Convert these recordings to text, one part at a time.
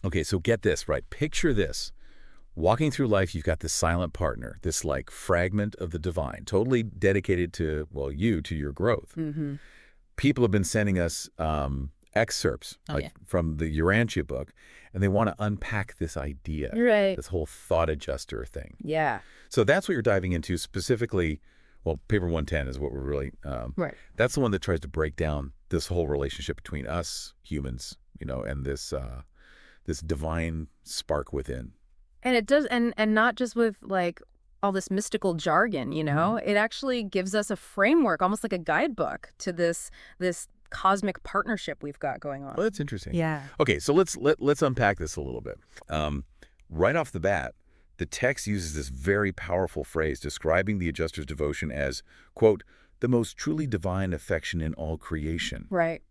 Okay, so get this, right? Picture this. Walking through life, you've got this silent partner, this like fragment of the divine, totally dedicated to, well, to your growth. Mm-hmm. People have been sending us excerpts from the Urantia book, and they want to unpack this idea, Right. this whole thought adjuster thing. Yeah. So that's what you're diving into specifically. Well, paper 110 is what we're really, Right. that's the one that tries to break down this whole relationship between us humans, and this divine spark within. And it does, and not just with like all this mystical jargon, it actually gives us a framework, almost like a guidebook to this cosmic partnership we've got going on. Well, that's interesting. Yeah. Okay, so let's unpack this a little bit. Right off the bat, the text uses this very powerful phrase describing the adjuster's devotion as, quote, the most truly divine affection in all creation. Right.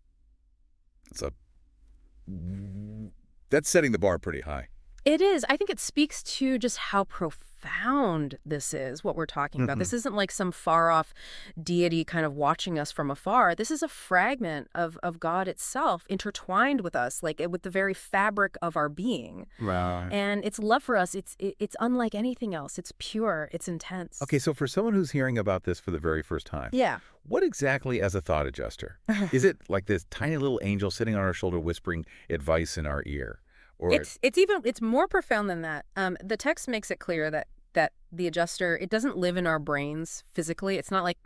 That's setting the bar pretty high. It is. I think it speaks to just how profound this is, what we're talking about. This isn't like some far-off deity kind of watching us from afar. This is a fragment of God itself intertwined with us, like with the very fabric of our being. Right. And its love for us, it's unlike anything else. It's pure. It's intense. Okay, so for someone who's hearing about this for the very first time, yeah. What exactly as a thought adjuster? Is it like this tiny little angel sitting on our shoulder whispering advice in our ear? Or It's more profound than that. The text makes it clear that the adjuster, it doesn't live in our brains physically. It's not like,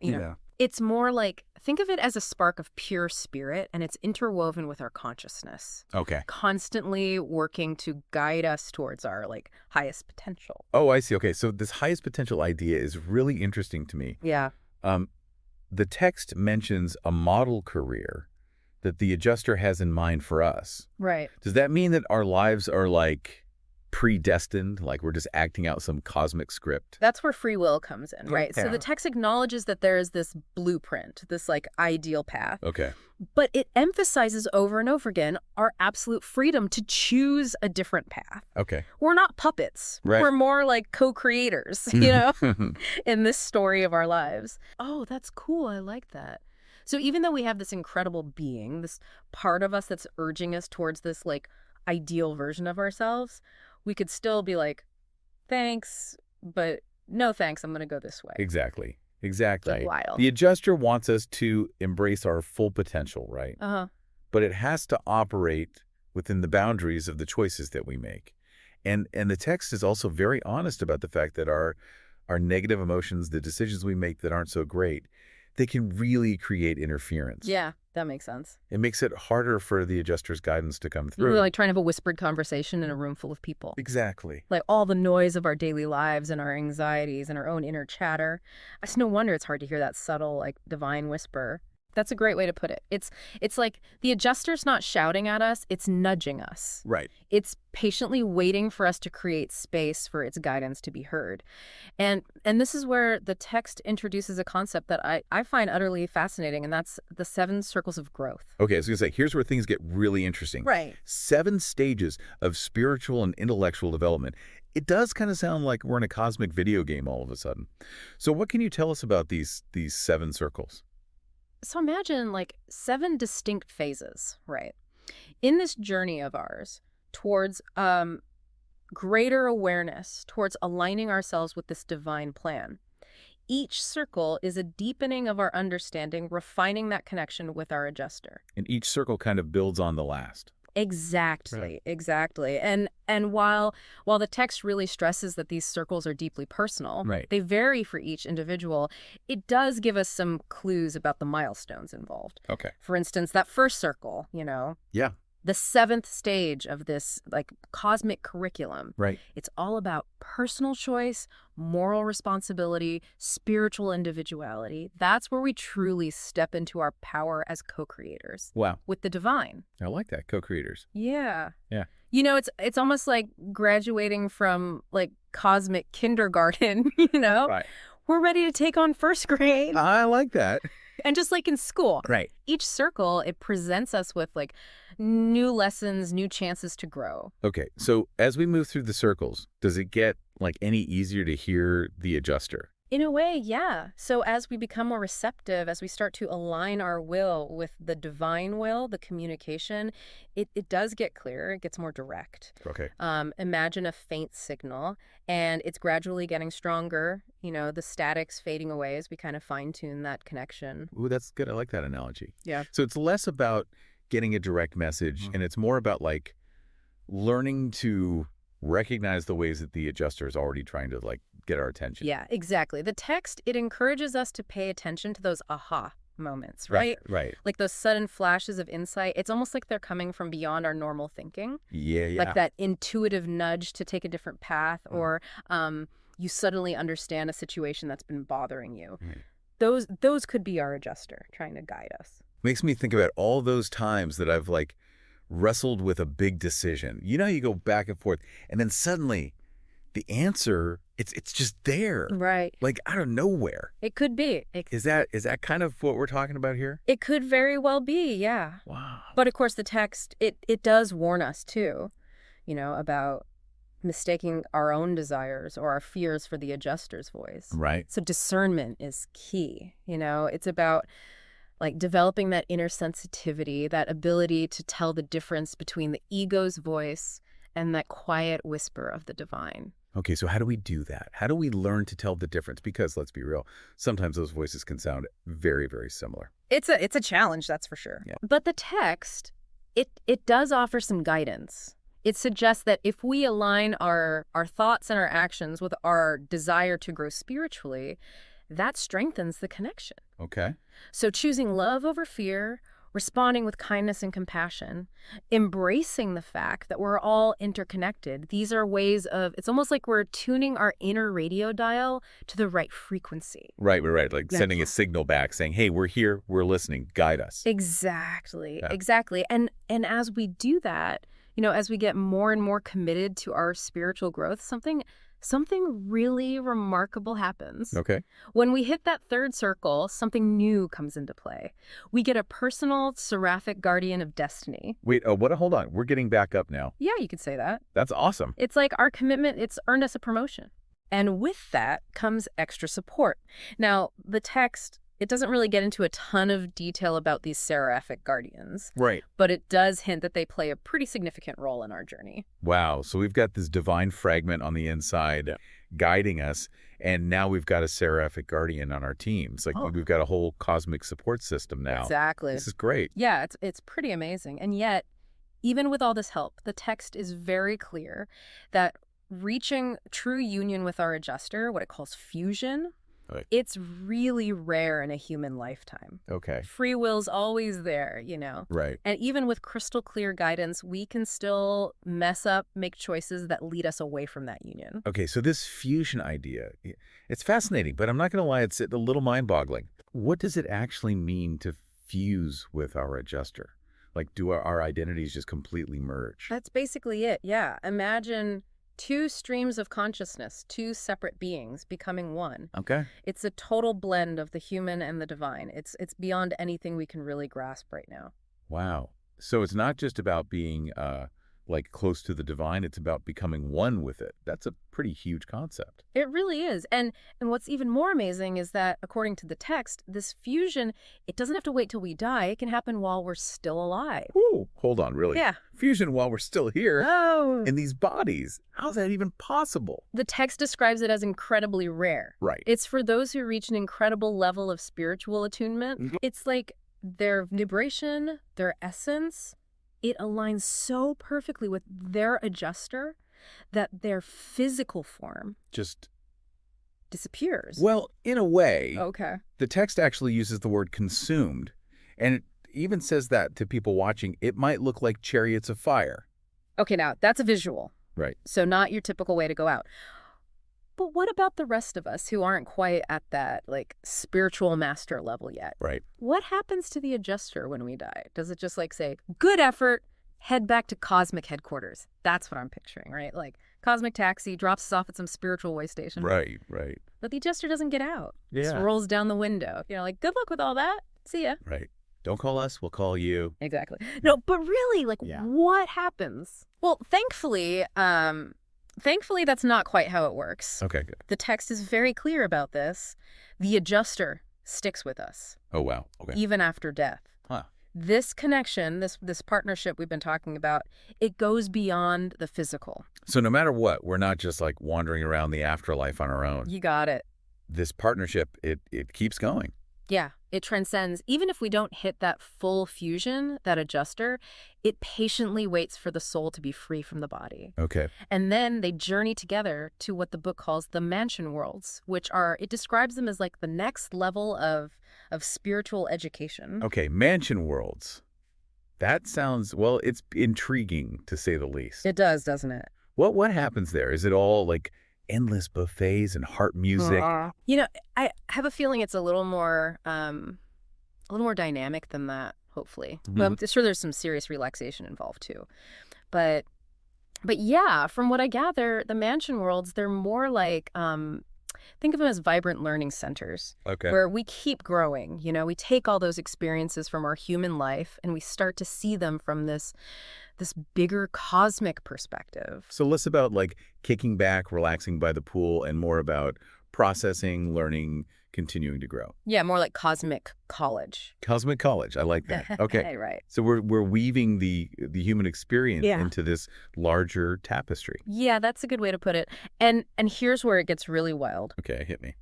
it's more like, think of it as a spark of pure spirit, and it's interwoven with our consciousness. Okay. Constantly working to guide us towards our like highest potential. Oh, I see. Okay, so this highest potential idea is really interesting to me. Yeah. The text mentions a model career that the adjuster has in mind for us. Right. Does that mean that our lives are like predestined, like we're just acting out some cosmic script? That's where free will comes in, right? Yeah. So the text acknowledges that there is this blueprint, this like ideal path. Okay. But it emphasizes over and over again our absolute freedom to choose a different path. Okay. We're not puppets. Right. We're more like co-creators, in this story of our lives. Oh, that's cool. I like that. So even though we have this incredible being, this part of us that's urging us towards this like ideal version of ourselves, we could still be like, thanks, but no thanks, I'm going to go this way. Exactly. It's wild. The adjuster wants us to embrace our full potential, right? Uh-huh. But it has to operate within the boundaries of the choices that we make. And the text is also very honest about the fact that our negative emotions, the decisions we make that aren't so great, they can really create interference. Yeah, that makes sense. It makes it harder for the adjuster's guidance to come through. We're like trying to have a whispered conversation in a room full of people. Exactly. Like all the noise of our daily lives and our anxieties and our own inner chatter. It's no wonder it's hard to hear that subtle, like, divine whisper. That's a great way to put it. It's like the adjuster's not shouting at us, it's nudging us. Right. It's patiently waiting for us to create space for its guidance to be heard. And this is where the text introduces a concept that I find utterly fascinating, and that's the 7 circles of growth. Okay, I was going to say, here's where things get really interesting. Right. 7 stages of spiritual and intellectual development. It does kind of sound like we're in a cosmic video game all of a sudden. So what can you tell us about these 7 circles? So imagine like 7 distinct phases, right? In this journey of ours towards greater awareness, towards aligning ourselves with this divine plan. Each circle is a deepening of our understanding, refining that connection with our adjuster. And each circle kind of builds on the last. Exactly, Right. Exactly. And while the text really stresses that these circles are deeply personal, Right. they vary for each individual, it does give us some clues about the milestones involved. Okay. For instance, that first circle, Yeah. the 7th stage of this like cosmic curriculum. Right. It's all about personal choice, moral responsibility, spiritual individuality. That's where we truly step into our power as co-creators Wow. with the divine. I like that. Co-creators. Yeah. Yeah. It's almost like graduating from like cosmic kindergarten, Right. We're ready to take on first grade. I like that. And just like in school, Right. each circle, it presents us with like new lessons, new chances to grow. Okay. So as we move through the circles, does it get like any easier to hear the adjuster? In a way, yeah. So as we become more receptive, as we start to align our will with the divine will, the communication, it does get clearer. It gets more direct. Okay. Imagine a faint signal, and it's gradually getting stronger. The static's fading away as we kind of fine-tune that connection. Ooh, that's good. I like that analogy. Yeah. So it's less about getting a direct message, and it's more about like learning to recognize the ways that the adjuster is already trying to like get our attention. Yeah, exactly. The text, it encourages us to pay attention to those aha moments, right? Right. Like those sudden flashes of insight. It's almost like they're coming from beyond our normal thinking. Yeah. Like that intuitive nudge to take a different path, or you suddenly understand a situation that's been bothering you. Right. Those could be our adjuster trying to guide us. Makes me think about all those times that I've like wrestled with a big decision. You go back and forth, and then suddenly the answer, it's just there. Right. Like out of nowhere. It could be. Is that kind of what we're talking about here? It could very well be, yeah. Wow. But of course the text, it does warn us too, about mistaking our own desires or our fears for the adjuster's voice. Right. So discernment is key. It's about like developing that inner sensitivity, that ability to tell the difference between the ego's voice and that quiet whisper of the divine. Okay, so how do we do that? How do we learn to tell the difference? Because let's be real, sometimes those voices can sound very, very similar. It's a challenge, that's for sure. Yeah. But the text, it does offer some guidance. It suggests that if we align our thoughts and our actions with our desire to grow spiritually, that strengthens the connection. Okay. So choosing love over fear, responding with kindness and compassion, embracing the fact that we're all interconnected. These are ways of, it's almost like we're tuning our inner radio dial to the right frequency. Right. Like sending a signal back saying, hey, we're here, we're listening, guide us. Exactly. Yeah. Exactly. And as we do that, as we get more and more committed to our spiritual growth, something really remarkable happens. Okay. When we hit that third circle, something new comes into play. We get a personal seraphic guardian of destiny. Wait, hold on. We're getting back up now. Yeah, you could say that. That's awesome. It's like our commitment, it's earned us a promotion. And with that comes extra support. Now, the text, it doesn't really get into a ton of detail about these seraphic guardians. Right. But it does hint that they play a pretty significant role in our journey. Wow. So we've got this divine fragment on the inside guiding us, and now we've got a seraphic guardian on our team. It's like we've got a whole cosmic support system now. Exactly. This is great. Yeah, it's pretty amazing. And yet, even with all this help, the text is very clear that reaching true union with our adjuster, what it calls fusion, Right. It's really rare in a human lifetime. Okay. Free will's always there, Right. And even with crystal clear guidance, we can still mess up, make choices that lead us away from that union. Okay, so this fusion idea, it's fascinating, but I'm not going to lie, it's a little mind-boggling. What does it actually mean to fuse with our adjuster? Like, do our identities just completely merge? That's basically it, yeah. Imagine two streams of consciousness, two separate beings becoming one. Okay. It's a total blend of the human and the divine. It's beyond anything we can really grasp right now. Wow. So it's not just about being like close to the divine, it's about becoming one with it. That's a pretty huge concept. It really is. And what's even more amazing is that, according to the text, this fusion, it doesn't have to wait till we die. It can happen while we're still alive. Ooh, hold on, really? Yeah. Fusion while we're still here Oh. in these bodies. How's that even possible? The text describes it as incredibly rare. Right. It's for those who reach an incredible level of spiritual attunement. Mhm. It's like their vibration, their essence, it aligns so perfectly with their adjuster that their physical form Just, disappears. well, in a way, Okay. the text actually uses the word consumed. And it even says that to people watching, it might look like chariots of fire. Okay, now, that's a visual. Right. So not your typical way to go out. But what about the rest of us who aren't quite at that, spiritual master level yet? Right. What happens to the adjuster when we die? Does it just, say, good effort, head back to cosmic headquarters? That's what I'm picturing, right? Cosmic taxi drops us off at some spiritual way station. Right. But the adjuster doesn't get out. Just Yeah. rolls down the window. Good luck with all that. See ya. Right. Don't call us, we'll call you. Exactly. No, but really, Yeah. what happens? Well, thankfully, Thankfully, that's not quite how it works. Okay, good. The text is very clear about this. The adjuster sticks with us, Oh, wow. Okay. even after death. Huh. This connection, this partnership we've been talking about, it goes beyond the physical. So no matter what, we're not just like wandering around the afterlife on our own. You got it. This partnership, it keeps going. Yeah, it transcends. Even if we don't hit that full fusion, that adjuster, it patiently waits for the soul to be free from the body. Okay. And then they journey together to what the book calls the mansion worlds, which are, it describes them as like the next level of spiritual education. Okay, mansion worlds. That sounds, well, it's intriguing to say the least. It does, doesn't it? What happens there? Is it all like endless buffets and harp music? You know, I have a feeling it's a little more dynamic than that, hopefully. Mhm. Well, I'm sure there's some serious relaxation involved too. But yeah, from what I gather, the mansion worlds, they're more like, think of them as vibrant learning centers Okay. where we keep growing. You know, we take all those experiences from our human life and we start to see them from this bigger cosmic perspective. So less about like kicking back, relaxing by the pool, and more about processing, learning, continuing to grow. Yeah, more like cosmic college. Cosmic college, I like that. Okay. Right. So we're weaving the human experience Yeah. into this larger tapestry. Yeah, that's a good way to put it. And here's where it gets really wild. Okay, hit me.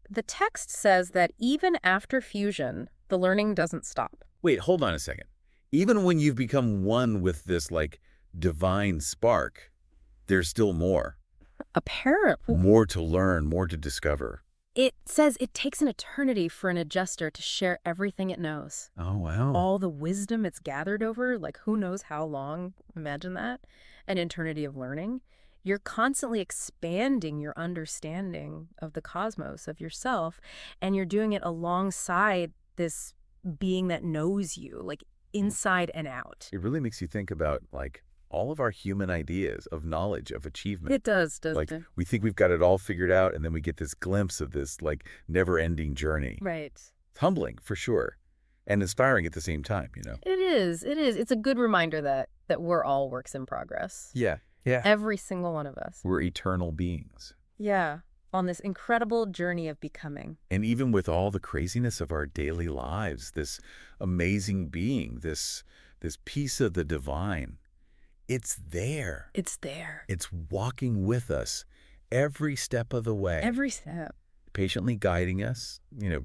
The text says that even after fusion, the learning doesn't stop. Wait, hold on a second. Even when you've become one with this like divine spark, there's still more. Apparently, More to learn, more to discover. it says it takes an eternity for an adjuster to share everything it knows. Oh, wow. All the wisdom it's gathered over, like who knows how long, imagine that, an eternity of learning. You're constantly expanding your understanding of the cosmos, of yourself, and you're doing it alongside this being that knows you, like inside and out. It really makes you think about like all of our human ideas of knowledge, of achievement. It does, doesn't Like it? we think we've got it all figured out, and then we get this glimpse of this like never-ending journey. Right. It's humbling for sure, and inspiring at the same time, you know? It is. It is. It's a good reminder that we're all works in progress. Yeah. Yeah. Every single one of us. We're eternal beings. Yeah. On this incredible journey of becoming. And even with all the craziness of our daily lives, this amazing being, this piece of the divine, it's there. It's there. It's walking with us every step of the way. Every step. Patiently guiding us,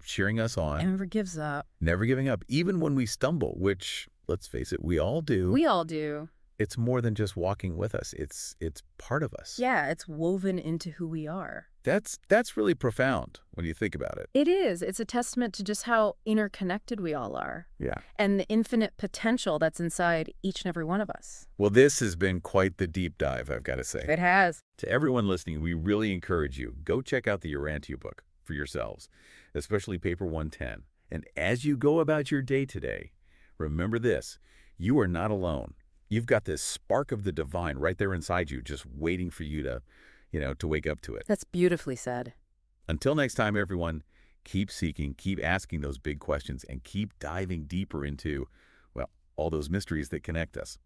cheering us on. And never gives up. Never giving up, even when we stumble, which, let's face it, we all do. We all do. It's more than just walking with us. It's part of us. Yeah, it's woven into who we are. That's really profound when you think about it. It is. It's a testament to just how interconnected we all are. Yeah. And the infinite potential that's inside each and every one of us. Well, this has been quite the deep dive, I've got to say. It has. To everyone listening, we really encourage you, go check out the Urantia book for yourselves, especially paper 110. And as you go about your day today, remember this, you are not alone. You've got this spark of the divine right there inside you, just waiting for you to wake up to it. That's beautifully said. Until next time, everyone, keep seeking, keep asking those big questions, and keep diving deeper into, well, all those mysteries that connect us.